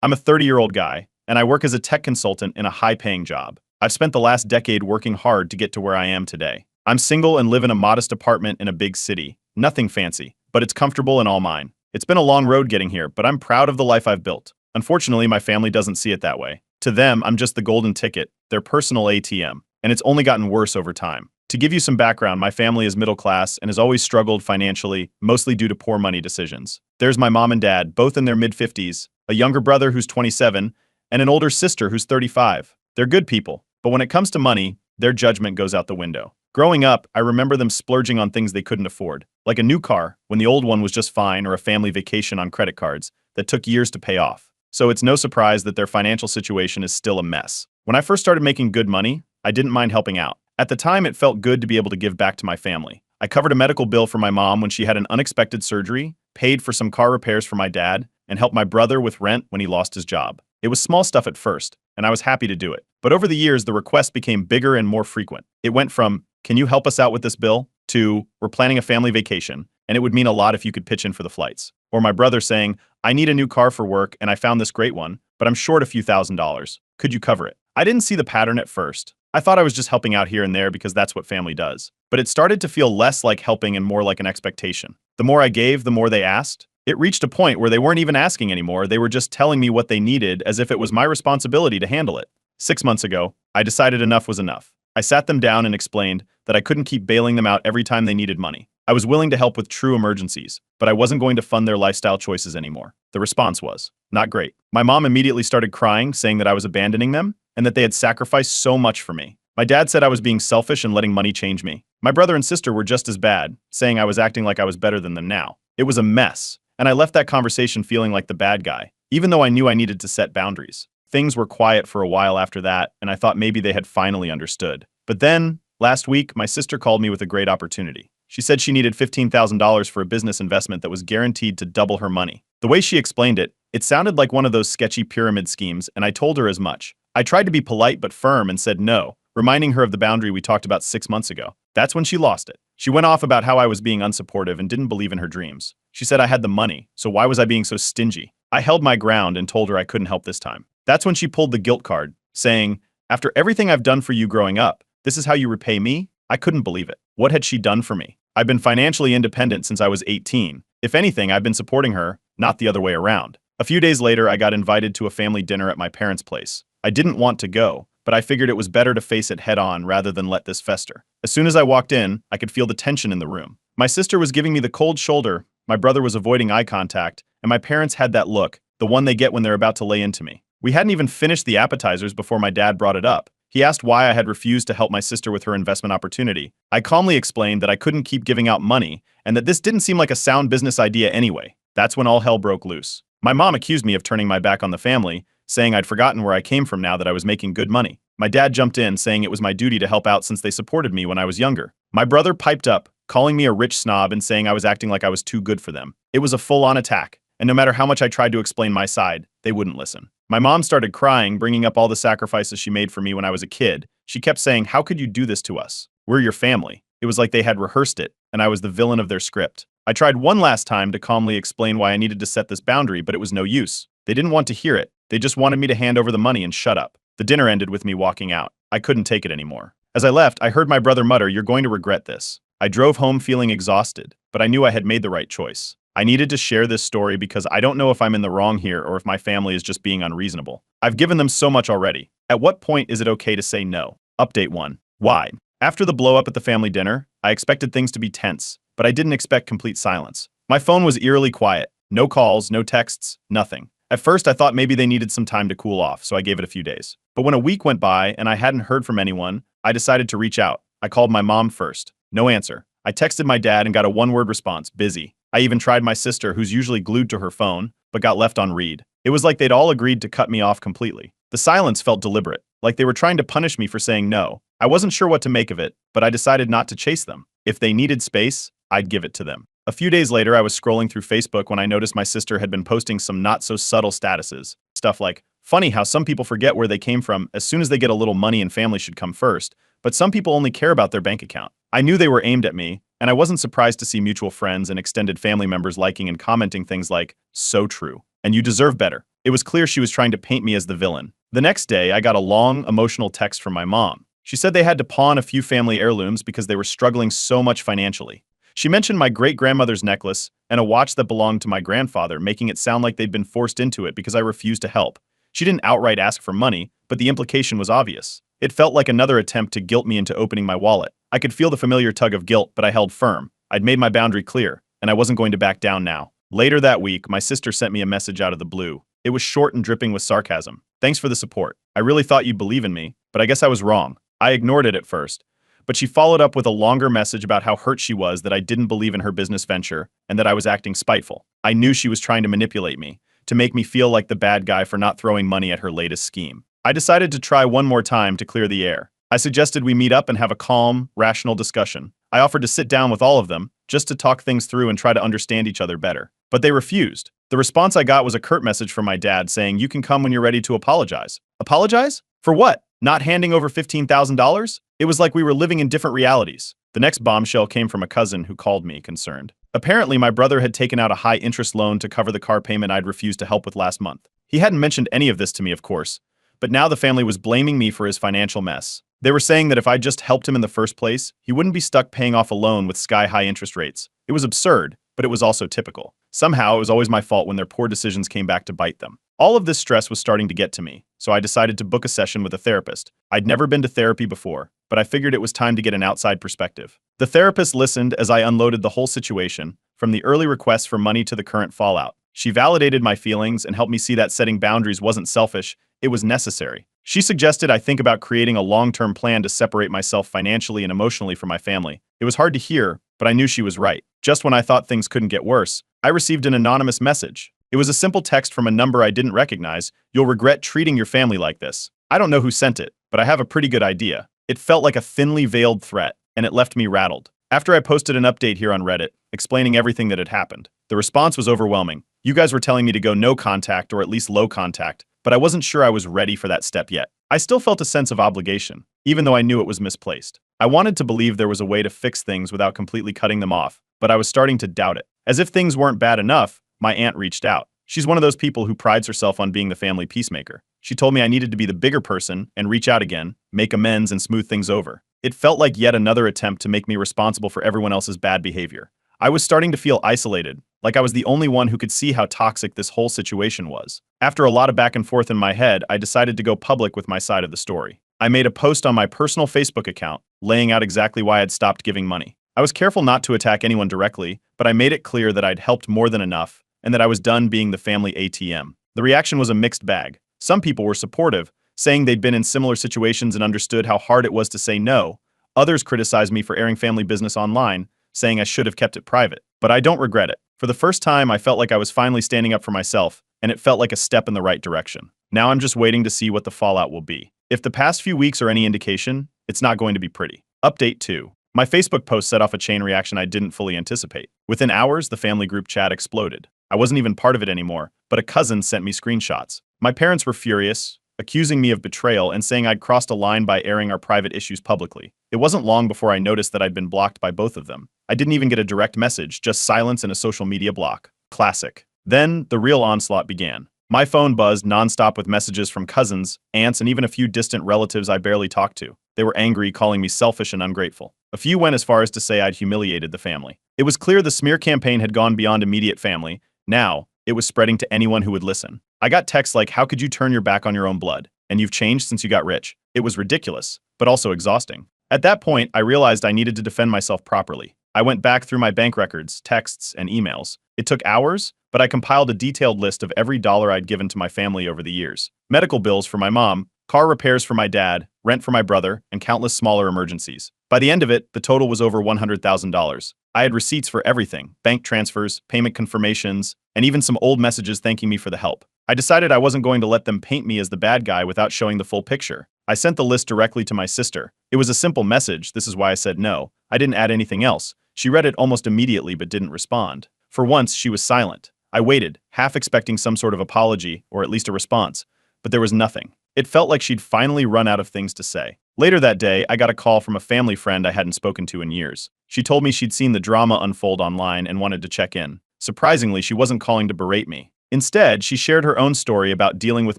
I'm a 30-year-old guy, and I work as a tech consultant in a high-paying job. I've spent the last decade working hard to get to where I am today. I'm single and live in a modest apartment in a big city. Nothing fancy, but it's comfortable and all mine. It's been a long road getting here, but I'm proud of the life I've built. Unfortunately, my family doesn't see it that way. To them, I'm just the golden ticket, their personal ATM, and it's only gotten worse over time. To give you some background, my family is middle class and has always struggled financially, mostly due to poor money decisions. There's my mom and dad, both in their mid-50s, a younger brother who's 27, and an older sister who's 35. They're good people, but when it comes to money, their judgment goes out the window. Growing up, I remember them splurging on things they couldn't afford, like a new car when the old one was just fine, or a family vacation on credit cards that took years to pay off. So it's no surprise that their financial situation is still a mess. When I first started making good money, I didn't mind helping out. At the time, it felt good to be able to give back to my family. I covered a medical bill for my mom when she had an unexpected surgery, paid for some car repairs for my dad, and helped my brother with rent when he lost his job. It was small stuff at first, and I was happy to do it. But over the years, the requests became bigger and more frequent. It went from, "Can you help us out with this bill?" to, "We're planning a family vacation, and it would mean a lot if you could pitch in for the flights." Or my brother saying, "I need a new car for work, and I found this great one, but I'm short a few $1,000s. Could you cover it?" I didn't see the pattern at first. I thought I was just helping out here and there because that's what family does. But it started to feel less like helping and more like an expectation. The more I gave, the more they asked. It reached a point where they weren't even asking anymore, they were just telling me what they needed as if it was my responsibility to handle it. 6 months ago, I decided enough was enough. I sat them down and explained that I couldn't keep bailing them out every time they needed money. I was willing to help with true emergencies, but I wasn't going to fund their lifestyle choices anymore. The response was, "Not great." My mom immediately started crying, saying that I was abandoning them and that they had sacrificed so much for me. My dad said I was being selfish and letting money change me. My brother and sister were just as bad, saying I was acting like I was better than them now. It was a mess, and I left that conversation feeling like the bad guy, even though I knew I needed to set boundaries. Things were quiet for a while after that, and I thought maybe they had finally understood. But then, last week, my sister called me with a great opportunity. She said she needed $15,000 for a business investment that was guaranteed to double her money. The way she explained it, it sounded like one of those sketchy pyramid schemes, and I told her as much. I tried to be polite but firm and said no, reminding her of the boundary we talked about 6 months ago. That's when she lost it. She went off about how I was being unsupportive and didn't believe in her dreams. She said I had the money, so why was I being so stingy? I held my ground and told her I couldn't help this time. That's when she pulled the guilt card, saying, "After everything I've done for you growing up, this is how you repay me?" I couldn't believe it. What had she done for me? I've been financially independent since I was 18. If anything, I've been supporting her, not the other way around. A few days later, I got invited to a family dinner at my parents' place. I didn't want to go, but I figured it was better to face it head on rather than let this fester. As soon as I walked in, I could feel the tension in the room. My sister was giving me the cold shoulder, my brother was avoiding eye contact, and my parents had that look, the one they get when they're about to lay into me. We hadn't even finished the appetizers before my dad brought it up. He asked why I had refused to help my sister with her investment opportunity. I calmly explained that I couldn't keep giving out money, and that this didn't seem like a sound business idea anyway. That's when all hell broke loose. My mom accused me of turning my back on the family, saying I'd forgotten where I came from now that I was making good money. My dad jumped in, saying it was my duty to help out since they supported me when I was younger. My brother piped up, calling me a rich snob and saying I was acting like I was too good for them. It was a full-on attack, and no matter how much I tried to explain my side, they wouldn't listen. My mom started crying, bringing up all the sacrifices she made for me when I was a kid. She kept saying, "How could you do this to us? We're your family." It was like they had rehearsed it, and I was the villain of their script. I tried one last time to calmly explain why I needed to set this boundary, but it was no use. They didn't want to hear it. They just wanted me to hand over the money and shut up. The dinner ended with me walking out. I couldn't take it anymore. As I left, I heard my brother mutter, "You're going to regret this." I drove home feeling exhausted, but I knew I had made the right choice. I needed to share this story because I don't know if I'm in the wrong here or if my family is just being unreasonable. I've given them so much already. At what point is it okay to say no? Update 1. Why? After the blow-up at the family dinner, I expected things to be tense, but I didn't expect complete silence. My phone was eerily quiet. No calls, no texts, nothing. At first, I thought maybe they needed some time to cool off, so I gave it a few days. But when a week went by and I hadn't heard from anyone, I decided to reach out. I called my mom first. No answer. I texted my dad and got a one-word response, busy. I even tried my sister, who's usually glued to her phone, but got left on read. It was like they'd all agreed to cut me off completely. The silence felt deliberate, like they were trying to punish me for saying no. I wasn't sure what to make of it, but I decided not to chase them. If they needed space, I'd give it to them. A few days later, I was scrolling through Facebook when I noticed my sister had been posting some not-so-subtle statuses. Stuff like, "Funny how some people forget where they came from as soon as they get a little money and family should come first, but some people only care about their bank account." I knew they were aimed at me, and I wasn't surprised to see mutual friends and extended family members liking and commenting things like, "So true," and "You deserve better." It was clear she was trying to paint me as the villain. The next day, I got a long, emotional text from my mom. She said they had to pawn a few family heirlooms because they were struggling so much financially. She mentioned my great-grandmother's necklace and a watch that belonged to my grandfather, making it sound like they'd been forced into it because I refused to help. She didn't outright ask for money, but the implication was obvious. It felt like another attempt to guilt me into opening my wallet. I could feel the familiar tug of guilt, but I held firm. I'd made my boundary clear, and I wasn't going to back down now. Later that week, my sister sent me a message out of the blue. It was short and dripping with sarcasm. "Thanks for the support. I really thought you'd believe in me, but I guess I was wrong." I ignored it at first, but she followed up with a longer message about how hurt she was that I didn't believe in her business venture and that I was acting spiteful. I knew she was trying to manipulate me, to make me feel like the bad guy for not throwing money at her latest scheme. I decided to try one more time to clear the air. I suggested we meet up and have a calm, rational discussion. I offered to sit down with all of them, just to talk things through and try to understand each other better. But they refused. The response I got was a curt message from my dad saying, "You can come when you're ready to apologize." Apologize? For what? Not handing over $15,000? It was like we were living in different realities. The next bombshell came from a cousin who called me, concerned. Apparently, my brother had taken out a high-interest loan to cover the car payment I'd refused to help with last month. He hadn't mentioned any of this to me, of course, but now the family was blaming me for his financial mess. They were saying that if I just helped him in the first place, he wouldn't be stuck paying off a loan with sky-high interest rates. It was absurd, but it was also typical. Somehow, it was always my fault when their poor decisions came back to bite them. All of this stress was starting to get to me, so I decided to book a session with a therapist. I'd never been to therapy before, but I figured it was time to get an outside perspective. The therapist listened as I unloaded the whole situation, from the early requests for money to the current fallout. She validated my feelings and helped me see that setting boundaries wasn't selfish, it was necessary. She suggested I think about creating a long-term plan to separate myself financially and emotionally from my family. It was hard to hear, but I knew she was right. Just when I thought things couldn't get worse, I received an anonymous message. It was a simple text from a number I didn't recognize. "You'll regret treating your family like this." I don't know who sent it, but I have a pretty good idea. It felt like a thinly veiled threat, and it left me rattled. After I posted an update here on Reddit, explaining everything that had happened, the response was overwhelming. You guys were telling me to go no contact or at least low contact, but I wasn't sure I was ready for that step yet. I still felt a sense of obligation, even though I knew it was misplaced. I wanted to believe there was a way to fix things without completely cutting them off, but I was starting to doubt it. As if things weren't bad enough, my aunt reached out. She's one of those people who prides herself on being the family peacemaker. She told me I needed to be the bigger person and reach out again, make amends and smooth things over. It felt like yet another attempt to make me responsible for everyone else's bad behavior. I was starting to feel isolated, like I was the only one who could see how toxic this whole situation was. After a lot of back and forth in my head, I decided to go public with my side of the story. I made a post on my personal Facebook account, laying out exactly why I'd stopped giving money. I was careful not to attack anyone directly, but I made it clear that I'd helped more than enough, and that I was done being the family ATM. The reaction was a mixed bag. Some people were supportive, saying they'd been in similar situations and understood how hard it was to say no. Others criticized me for airing family business online, saying I should have kept it private. But I don't regret it. For the first time, I felt like I was finally standing up for myself, and it felt like a step in the right direction. Now I'm just waiting to see what the fallout will be. If the past few weeks are any indication, it's not going to be pretty. Update 2. My Facebook post set off a chain reaction I didn't fully anticipate. Within hours, the family group chat exploded. I wasn't even part of it anymore, but a cousin sent me screenshots. My parents were furious, accusing me of betrayal and saying I'd crossed a line by airing our private issues publicly. It wasn't long before I noticed that I'd been blocked by both of them. I didn't even get a direct message, just silence and a social media block. Classic. Then, the real onslaught began. My phone buzzed nonstop with messages from cousins, aunts, and even a few distant relatives I barely talked to. They were angry, calling me selfish and ungrateful. A few went as far as to say I'd humiliated the family. It was clear the smear campaign had gone beyond immediate family. Now, it was spreading to anyone who would listen. I got texts like, "How could you turn your back on your own blood? And you've changed since you got rich." It was ridiculous, but also exhausting. At that point, I realized I needed to defend myself properly. I went back through my bank records, texts, and emails. It took hours, but I compiled a detailed list of every dollar I'd given to my family over the years. Medical bills for my mom, car repairs for my dad, rent for my brother, and countless smaller emergencies. By the end of it, the total was over $100,000. I had receipts for everything, bank transfers, payment confirmations, and even some old messages thanking me for the help. I decided I wasn't going to let them paint me as the bad guy without showing the full picture. I sent the list directly to my sister. It was a simple message, this is why I said no. I didn't add anything else. She read it almost immediately but didn't respond. For once, she was silent. I waited, half expecting some sort of apology, or at least a response, but there was nothing. It felt like she'd finally run out of things to say. Later that day, I got a call from a family friend I hadn't spoken to in years. She told me she'd seen the drama unfold online and wanted to check in. Surprisingly, she wasn't calling to berate me. Instead, she shared her own story about dealing with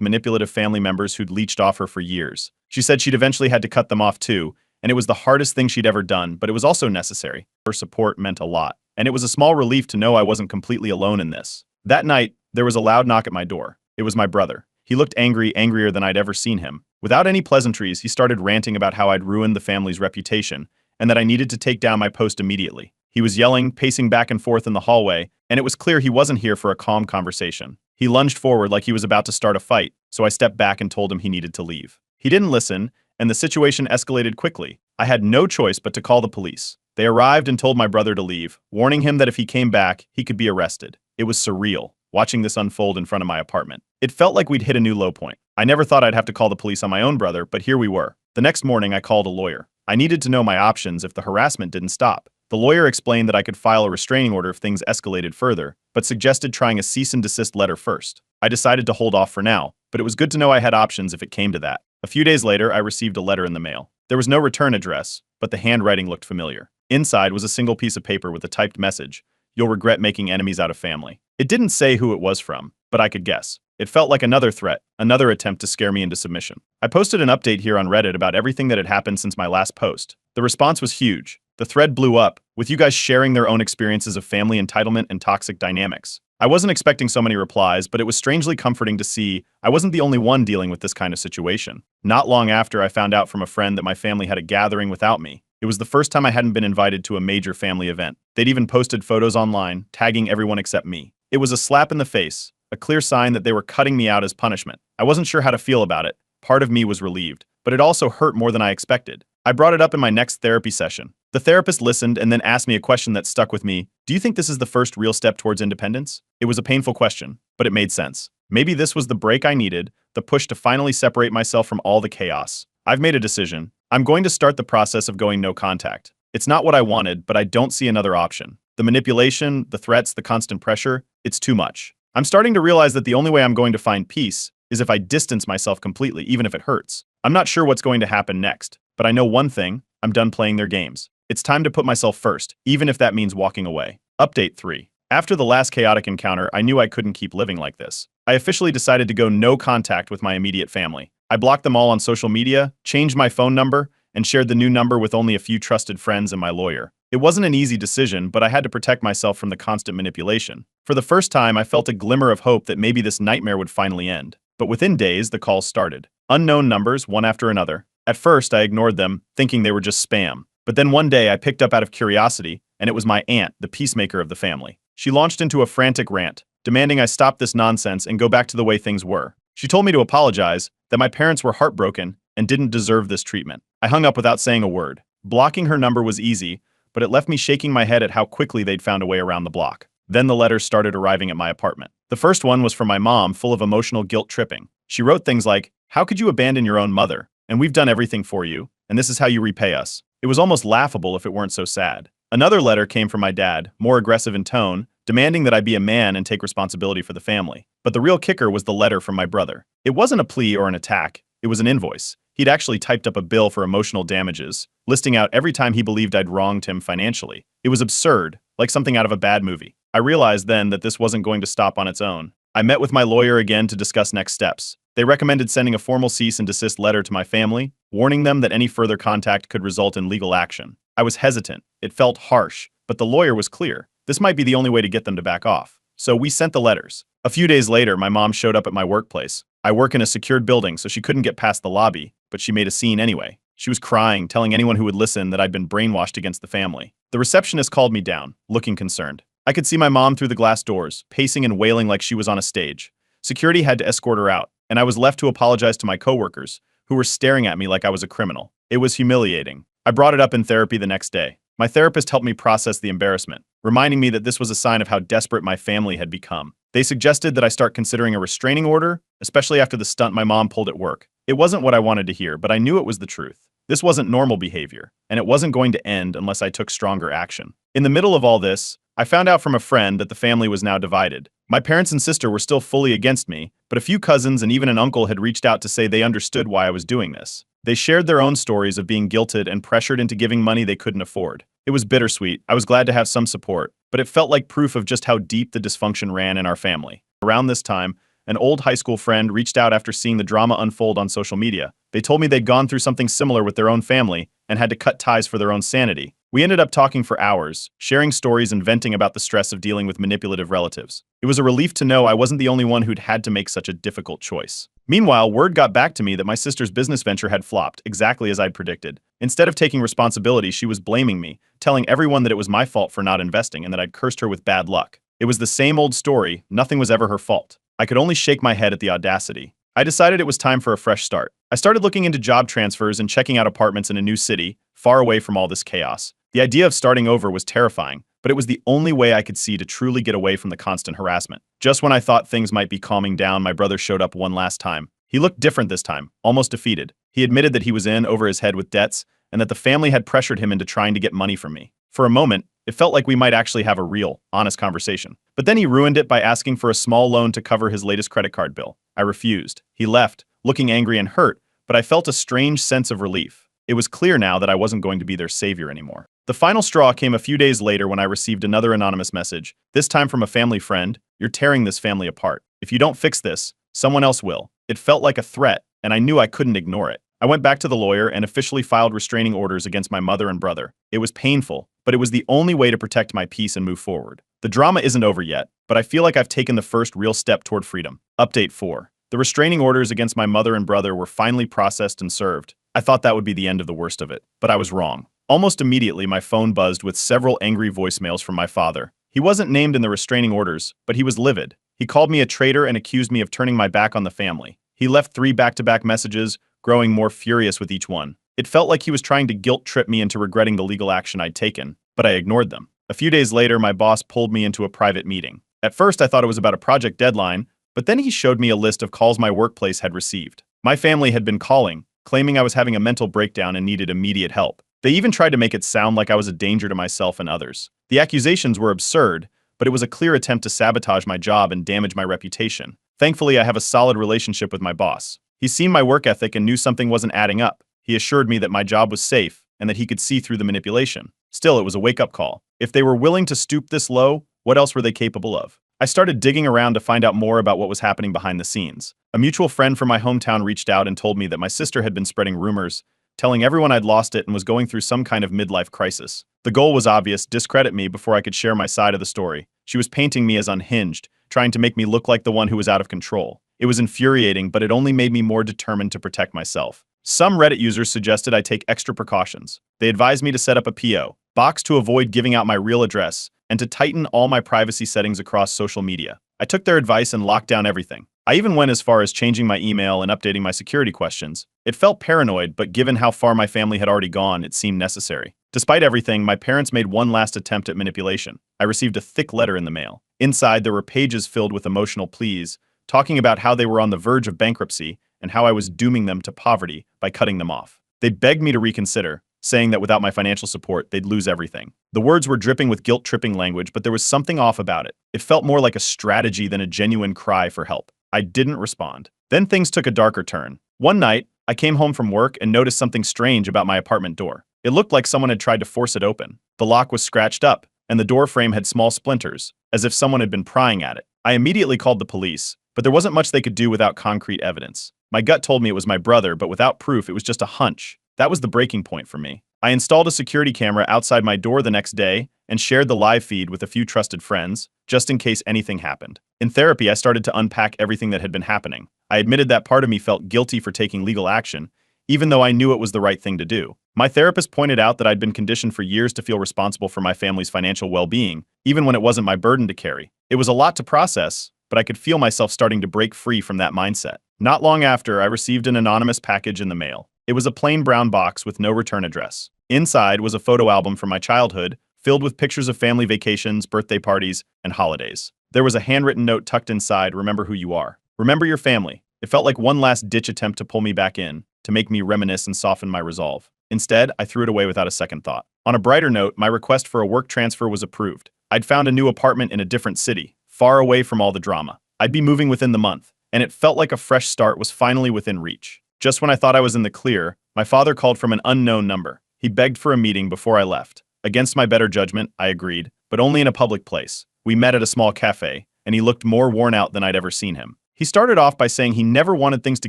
manipulative family members who'd leeched off her for years. She said she'd eventually had to cut them off too, and it was the hardest thing she'd ever done, but it was also necessary. Her support meant a lot, and it was a small relief to know I wasn't completely alone in this. That night, there was a loud knock at my door. It was my brother. He looked angry, angrier than I'd ever seen him. Without any pleasantries, he started ranting about how I'd ruined the family's reputation, and that I needed to take down my post immediately. He was yelling, pacing back and forth in the hallway, and it was clear he wasn't here for a calm conversation. He lunged forward like he was about to start a fight, so I stepped back and told him he needed to leave. He didn't listen, and the situation escalated quickly. I had no choice but to call the police. They arrived and told my brother to leave, warning him that if he came back, he could be arrested. It was surreal, watching this unfold in front of my apartment. It felt like we'd hit a new low point. I never thought I'd have to call the police on my own brother, but here we were. The next morning, I called a lawyer. I needed to know my options if the harassment didn't stop. The lawyer explained that I could file a restraining order if things escalated further, but suggested trying a cease and desist letter first. I decided to hold off for now, but it was good to know I had options if it came to that. A few days later, I received a letter in the mail. There was no return address, but the handwriting looked familiar. Inside was a single piece of paper with a typed message: "You'll regret making enemies out of family." It didn't say who it was from, but I could guess. It felt like another threat, another attempt to scare me into submission. I posted an update here on Reddit about everything that had happened since my last post. The response was huge. The thread blew up, with you guys sharing their own experiences of family entitlement and toxic dynamics. I wasn't expecting so many replies, but it was strangely comforting to see I wasn't the only one dealing with this kind of situation. Not long after, I found out from a friend that my family had a gathering without me. It was the first time I hadn't been invited to a major family event. They'd even posted photos online, tagging everyone except me. It was a slap in the face, a clear sign that they were cutting me out as punishment. I wasn't sure how to feel about it. Part of me was relieved, but it also hurt more than I expected. I brought it up in my next therapy session. The therapist listened and then asked me a question that stuck with me. Do you think this is the first real step towards independence? It was a painful question, but it made sense. Maybe this was the break I needed, the push to finally separate myself from all the chaos. I've made a decision. I'm going to start the process of going no contact. It's not what I wanted, but I don't see another option. The manipulation, the threats, the constant pressure, it's too much. I'm starting to realize that the only way I'm going to find peace is if I distance myself completely, even if it hurts. I'm not sure what's going to happen next, but I know one thing: I'm done playing their games. It's time to put myself first, even if that means walking away. Update 3. After the last chaotic encounter, I knew I couldn't keep living like this. I officially decided to go no contact with my immediate family. I blocked them all on social media, changed my phone number, and shared the new number with only a few trusted friends and my lawyer. It wasn't an easy decision, but I had to protect myself from the constant manipulation. For the first time, I felt a glimmer of hope that maybe this nightmare would finally end. But within days, the calls started. Unknown numbers, one after another. At first, I ignored them, thinking they were just spam. But then one day, I picked up out of curiosity, and it was my aunt, the peacemaker of the family. She launched into a frantic rant, demanding I stop this nonsense and go back to the way things were. She told me to apologize, that my parents were heartbroken and didn't deserve this treatment. I hung up without saying a word. Blocking her number was easy, but it left me shaking my head at how quickly they'd found a way around the block. Then the letters started arriving at my apartment. The first one was from my mom, full of emotional guilt tripping. She wrote things like, "How could you abandon your own mother? And we've done everything for you, and this is how you repay us." It was almost laughable if it weren't so sad. Another letter came from my dad, more aggressive in tone, demanding that I be a man and take responsibility for the family. But the real kicker was the letter from my brother. It wasn't a plea or an attack, it was an invoice. He'd actually typed up a bill for emotional damages, listing out every time he believed I'd wronged him financially. It was absurd, like something out of a bad movie. I realized then that this wasn't going to stop on its own. I met with my lawyer again to discuss next steps. They recommended sending a formal cease and desist letter to my family, warning them that any further contact could result in legal action. I was hesitant. It felt harsh, but the lawyer was clear. This might be the only way to get them to back off. So we sent the letters. A few days later, my mom showed up at my workplace. I work in a secured building, so she couldn't get past the lobby, but she made a scene anyway. She was crying, telling anyone who would listen that I'd been brainwashed against the family. The receptionist called me down, looking concerned. I could see my mom through the glass doors, pacing and wailing like she was on a stage. Security had to escort her out, and I was left to apologize to my coworkers, who were staring at me like I was a criminal. It was humiliating. I brought it up in therapy the next day. My therapist helped me process the embarrassment, reminding me that this was a sign of how desperate my family had become. They suggested that I start considering a restraining order, especially after the stunt my mom pulled at work. It wasn't what I wanted to hear, but I knew it was the truth. This wasn't normal behavior, and it wasn't going to end unless I took stronger action. In the middle of all this, I found out from a friend that the family was now divided. My parents and sister were still fully against me, but a few cousins and even an uncle had reached out to say they understood why I was doing this. They shared their own stories of being guilted and pressured into giving money they couldn't afford. It was bittersweet. I was glad to have some support, but it felt like proof of just how deep the dysfunction ran in our family. Around this time, an old high school friend reached out after seeing the drama unfold on social media. They told me they'd gone through something similar with their own family and had to cut ties for their own sanity. We ended up talking for hours, sharing stories and venting about the stress of dealing with manipulative relatives. It was a relief to know I wasn't the only one who'd had to make such a difficult choice. Meanwhile, word got back to me that my sister's business venture had flopped, exactly as I'd predicted. Instead of taking responsibility, she was blaming me, telling everyone that it was my fault for not investing and that I'd cursed her with bad luck. It was the same old story, nothing was ever her fault. I could only shake my head at the audacity. I decided it was time for a fresh start. I started looking into job transfers and checking out apartments in a new city, far away from all this chaos. The idea of starting over was terrifying, but it was the only way I could see to truly get away from the constant harassment. Just when I thought things might be calming down, my brother showed up one last time. He looked different this time, almost defeated. He admitted that he was in over his head with debts and that the family had pressured him into trying to get money from me. For a moment, it felt like we might actually have a real, honest conversation. But then he ruined it by asking for a small loan to cover his latest credit card bill. I refused. He left, looking angry and hurt, but I felt a strange sense of relief. It was clear now that I wasn't going to be their savior anymore. The final straw came a few days later when I received another anonymous message, this time from a family friend. "You're tearing this family apart. If you don't fix this, someone else will." It felt like a threat, and I knew I couldn't ignore it. I went back to the lawyer and officially filed restraining orders against my mother and brother. It was painful, but it was the only way to protect my peace and move forward. The drama isn't over yet, but I feel like I've taken the first real step toward freedom. Update 4. The restraining orders against my mother and brother were finally processed and served. I thought that would be the end of the worst of it, but I was wrong. Almost immediately, my phone buzzed with several angry voicemails from my father. He wasn't named in the restraining orders, but he was livid. He called me a traitor and accused me of turning my back on the family. He left 3 back-to-back messages, growing more furious with each one. It felt like he was trying to guilt-trip me into regretting the legal action I'd taken, but I ignored them. A few days later, my boss pulled me into a private meeting. At first, I thought it was about a project deadline, but then he showed me a list of calls my workplace had received. My family had been calling, claiming I was having a mental breakdown and needed immediate help. They even tried to make it sound like I was a danger to myself and others. The accusations were absurd, but it was a clear attempt to sabotage my job and damage my reputation. Thankfully, I have a solid relationship with my boss. He's seen my work ethic and knew something wasn't adding up. He assured me that my job was safe and that he could see through the manipulation. Still, it was a wake-up call. If they were willing to stoop this low, what else were they capable of? I started digging around to find out more about what was happening behind the scenes. A mutual friend from my hometown reached out and told me that my sister had been spreading rumors, telling everyone I'd lost it and was going through some kind of midlife crisis. The goal was obvious: discredit me before I could share my side of the story. She was painting me as unhinged, trying to make me look like the one who was out of control. It was infuriating, but it only made me more determined to protect myself. Some Reddit users suggested I take extra precautions. They advised me to set up a P.O. box to avoid giving out my real address and to tighten all my privacy settings across social media. I took their advice and locked down everything. I even went as far as changing my email and updating my security questions. It felt paranoid, but given how far my family had already gone, it seemed necessary. Despite everything, my parents made one last attempt at manipulation. I received a thick letter in the mail. Inside, there were pages filled with emotional pleas, talking about how they were on the verge of bankruptcy and how I was dooming them to poverty by cutting them off. They begged me to reconsider, saying that without my financial support, they'd lose everything. The words were dripping with guilt-tripping language, but there was something off about it. It felt more like a strategy than a genuine cry for help. I didn't respond. Then things took a darker turn. One night, I came home from work and noticed something strange about my apartment door. It looked like someone had tried to force it open. The lock was scratched up, and the door frame had small splinters, as if someone had been prying at it. I immediately called the police, but there wasn't much they could do without concrete evidence. My gut told me it was my brother, but without proof, it was just a hunch. That was the breaking point for me. I installed a security camera outside my door the next day and shared the live feed with a few trusted friends, just in case anything happened. In therapy, I started to unpack everything that had been happening. I admitted that part of me felt guilty for taking legal action, even though I knew it was the right thing to do. My therapist pointed out that I'd been conditioned for years to feel responsible for my family's financial well-being, even when it wasn't my burden to carry. It was a lot to process, but I could feel myself starting to break free from that mindset. Not long after, I received an anonymous package in the mail. It was a plain brown box with no return address. Inside was a photo album from my childhood, filled with pictures of family vacations, birthday parties, and holidays. There was a handwritten note tucked inside: "Remember who you are. Remember your family." It felt like one last-ditch attempt to pull me back in, to make me reminisce and soften my resolve. Instead, I threw it away without a second thought. On a brighter note, my request for a work transfer was approved. I'd found a new apartment in a different city, far away from all the drama. I'd be moving within the month, and it felt like a fresh start was finally within reach. Just when I thought I was in the clear, my father called from an unknown number. He begged for a meeting before I left. Against my better judgment, I agreed, but only in a public place. We met at a small cafe, and he looked more worn out than I'd ever seen him. He started off by saying he never wanted things to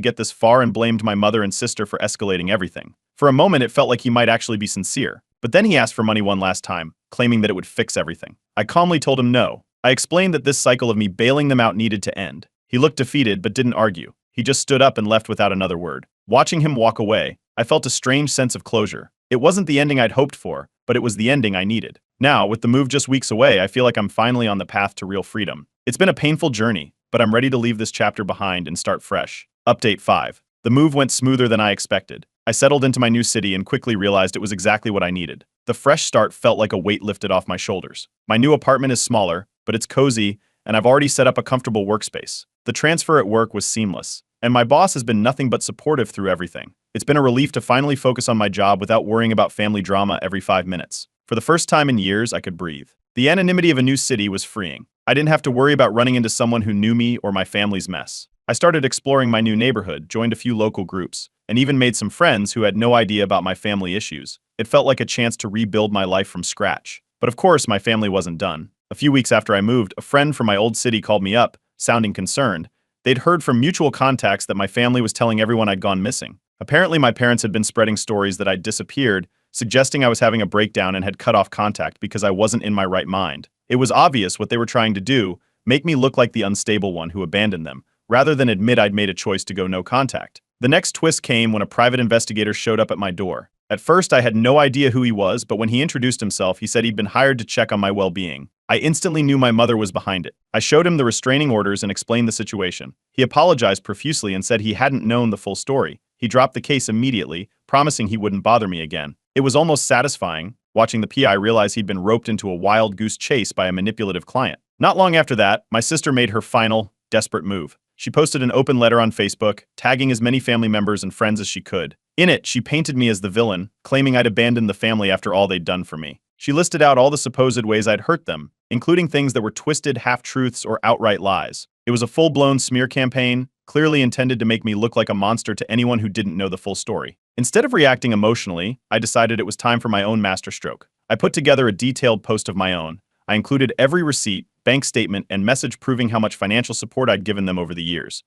get this far and blamed my mother and sister for escalating everything. For a moment, it felt like he might actually be sincere. But then he asked for money one last time, claiming that it would fix everything. I calmly told him no. I explained that this cycle of me bailing them out needed to end. He looked defeated but didn't argue. He just stood up and left without another word. Watching him walk away, I felt a strange sense of closure. It wasn't the ending I'd hoped for, but it was the ending I needed. Now, with the move just weeks away, I feel like I'm finally on the path to real freedom. It's been a painful journey, but I'm ready to leave this chapter behind and start fresh. Update 5. The move went smoother than I expected. I settled into my new city and quickly realized it was exactly what I needed. The fresh start felt like a weight lifted off my shoulders. My new apartment is smaller, but it's cozy, and I've already set up a comfortable workspace. The transfer at work was seamless, and my boss has been nothing but supportive through everything. It's been a relief to finally focus on my job without worrying about family drama every 5 minutes. For the first time in years, I could breathe. The anonymity of a new city was freeing. I didn't have to worry about running into someone who knew me or my family's mess. I started exploring my new neighborhood, joined a few local groups, and even made some friends who had no idea about my family issues. It felt like a chance to rebuild my life from scratch. But of course, my family wasn't done. A few weeks after I moved, a friend from my old city called me up, sounding concerned. They'd heard from mutual contacts that my family was telling everyone I'd gone missing. Apparently, my parents had been spreading stories that I'd disappeared, suggesting I was having a breakdown and had cut off contact because I wasn't in my right mind. It was obvious what they were trying to do, make me look like the unstable one who abandoned them, rather than admit I'd made a choice to go no contact. The next twist came when a private investigator showed up at my door. At first, I had no idea who he was, but when he introduced himself, he said he'd been hired to check on my well-being. I instantly knew my mother was behind it. I showed him the restraining orders and explained the situation. He apologized profusely and said he hadn't known the full story. He dropped the case immediately, promising he wouldn't bother me again. It was almost satisfying, watching the PI realize he'd been roped into a wild goose chase by a manipulative client. Not long after that, my sister made her final, desperate move. She posted an open letter on Facebook, tagging as many family members and friends as she could. In it, she painted me as the villain, claiming I'd abandoned the family after all they'd done for me. She listed out all the supposed ways I'd hurt them, including things that were twisted half-truths or outright lies. It was a full-blown smear campaign, clearly intended to make me look like a monster to anyone who didn't know the full story. Instead of reacting emotionally, I decided it was time for my own masterstroke. I put together a detailed post of my own. I included every receipt, bank statement, and message proving how much financial support I'd given them over the years.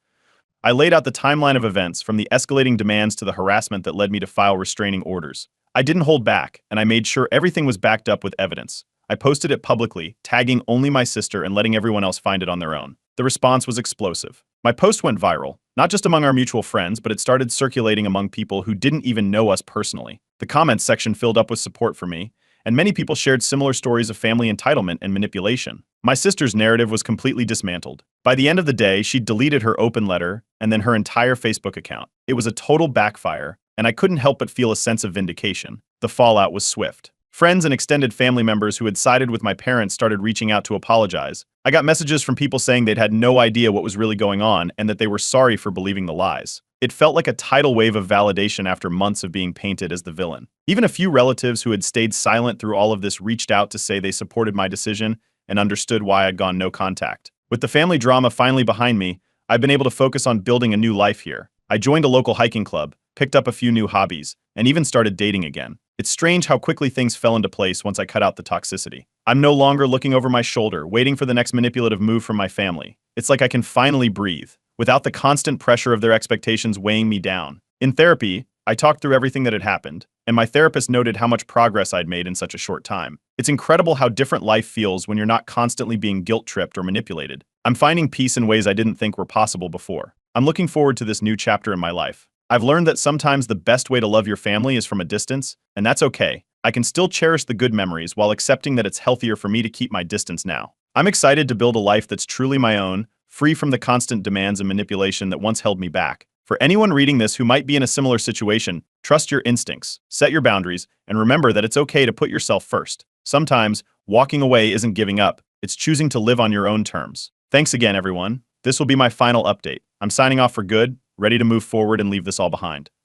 I laid out the timeline of events, from the escalating demands to the harassment that led me to file restraining orders. I didn't hold back, and I made sure everything was backed up with evidence. I posted it publicly, tagging only my sister and letting everyone else find it on their own. The response was explosive. My post went viral, not just among our mutual friends, but it started circulating among people who didn't even know us personally. The comments section filled up with support for me, and many people shared similar stories of family entitlement and manipulation. My sister's narrative was completely dismantled. By the end of the day, she'd deleted her open letter and then her entire Facebook account. It was a total backfire, and I couldn't help but feel a sense of vindication. The fallout was swift. Friends and extended family members who had sided with my parents started reaching out to apologize. I got messages from people saying they'd had no idea what was really going on and that they were sorry for believing the lies. It felt like a tidal wave of validation after months of being painted as the villain. Even a few relatives who had stayed silent through all of this reached out to say they supported my decision and understood why I'd gone no contact. With the family drama finally behind me, I've been able to focus on building a new life here. I joined a local hiking club, picked up a few new hobbies, and even started dating again. It's strange how quickly things fell into place once I cut out the toxicity. I'm no longer looking over my shoulder, waiting for the next manipulative move from my family. It's like I can finally breathe, without the constant pressure of their expectations weighing me down. In therapy, I talked through everything that had happened, and my therapist noted how much progress I'd made in such a short time. It's incredible how different life feels when you're not constantly being guilt-tripped or manipulated. I'm finding peace in ways I didn't think were possible before. I'm looking forward to this new chapter in my life. I've learned that sometimes the best way to love your family is from a distance, and that's okay. I can still cherish the good memories while accepting that it's healthier for me to keep my distance now. I'm excited to build a life that's truly my own, free from the constant demands and manipulation that once held me back. For anyone reading this who might be in a similar situation, trust your instincts, set your boundaries, and remember that it's okay to put yourself first. Sometimes, walking away isn't giving up, it's choosing to live on your own terms. Thanks again, everyone. This will be my final update. I'm signing off for good, ready to move forward and leave this all behind.